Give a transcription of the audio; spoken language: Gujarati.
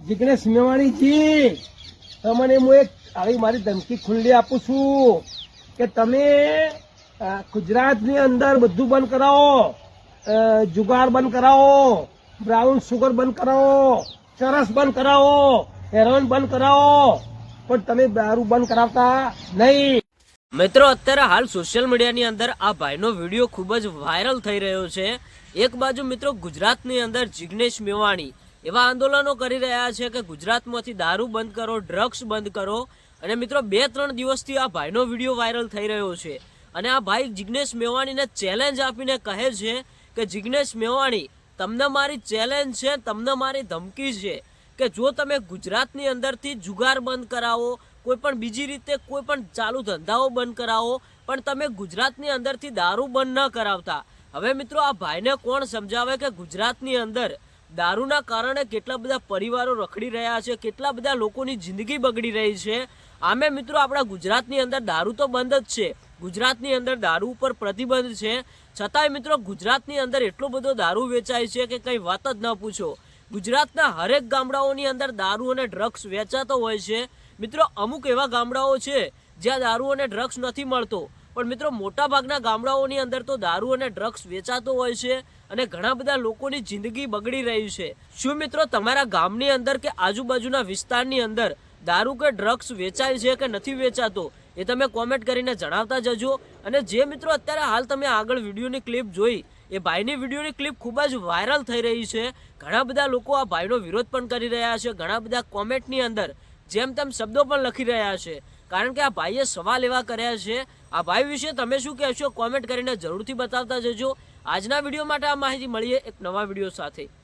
જિગ્નેશ મેવાણીજી, તમને હું એક આવી મારી ધમકી ખુલ્લી આપું છું કે તમે ગુજરાતની અંદર બધું બંધ કરાવો, જુગાર બંધ કરાવો, બ્રાઉન સુગર બંધ કરાવો, ચરસ બંધ કરાવો, હેરોઇન બંધ કરાવો, પણ તમે દારૂ બંધ કરાવતા નહીં। મિત્રો અત્યારે હાલ સોશિયલ મીડિયાની અંદર આ ભાઈનો વિડીયો ખૂબ જ વાયરલ થઈ રહ્યો છે। એક બાજુ મિત્રો ગુજરાતની અંદર જિગ્નેશ મેવાણી એવા આંદોલનો કરી રહ્યા છે કે ગુજરાતમાંથી દારૂ બંધ કરો, ડ્રગ્સ બંધ કરો, અને મિત્રો 2-3 દિવસથી આ ભાઈનો વિડીયો વાયરલ થઈ રહ્યો છે અને આ ભાઈ જિગ્નેશ મેવાણીને ચેલેન્જ આપીને કહે છે કે જિગ્નેશ મેવાણી, તમને મારી ચેલેન્જ છે, તમને મારી ધમકી છે કે જો તમે ગુજરાતની અંદરથી જુગાર બંધ કરાવો, કોઈ પણ બીજી રીતે કોઈ પણ ચાલુ ધંધાઓ બંધ કરાવો, પણ તમે ગુજરાતની અંદરથી દારૂ બંધ ન કરાવતા। હવે મિત્રો આ ભાઈને કોણ સમજાવે કે ગુજરાતની અંદર દારૂના કારણે કેટલા બધા પરિવારો રખડી રહ્યા છે, કેટલા બધા લોકોની જિંદગી બગડી રહી છે। આમે મિત્રો આપણા ગુજરાતની અંદર દારૂ તો બંધ જ છે, ગુજરાતની અંદર દારૂ ઉપર પ્રતિબંધ છે, છતાંય મિત્રો ગુજરાતની અંદર એટલો બધો દારૂ વેચાય છે કે કંઈ વાત જ ન પૂછો। ગુજરાતના હરેક ગામડાઓની અંદર દારૂ અને ડ્રગ્સ વેચાતો હોય છે। મિત્રો અમુક એવા ગામડાઓ છે જ્યાં દારૂ અને ડ્રગ્સ નથી મળતો, પણ મિત્રો મોટા ભાગના ગામડાઓની અંદર તો દારૂ અને ડ્રગ્સ વેચાતો હોય છે અને ઘણા બધા લોકોની જિંદગી બગડી રહી છે। શું મિત્રો તમારા ગામની અંદર કે આજુબાજુના વિસ્તારની અંદર દારૂ કે ડ્રગ્સ વેચાય છે કે નથી વેચાતો એ તમે કોમેન્ટ કરીને જણાવતા જજો। અને જે મિત્રો અત્યારે હાલ તમે આગળ વિડીયોની ક્લિપ જોઈ, એ ભાઈની વિડીયોની ક્લિપ ખૂબ જ વાયરલ થઈ રહી છે। ઘણા બધા લોકો આ ભાઈનો વિરોધ પણ કરી રહ્યા છે, ઘણા બધા કોમેન્ટની અંદર જેમ તેમ શબ્દો પણ લખી રહ્યા છે, કારણ કે આ ભાઈએ સવાલ એવા કર્યા છે। આ ભાઈ વિશે તમે શું કહેશો કોમેન્ટ કરીને જરૂરથી બતાવતા જજો। આજના વિડીયો માટે આ માહિતી, મળીએ એક નવા વિડીયો સાથે।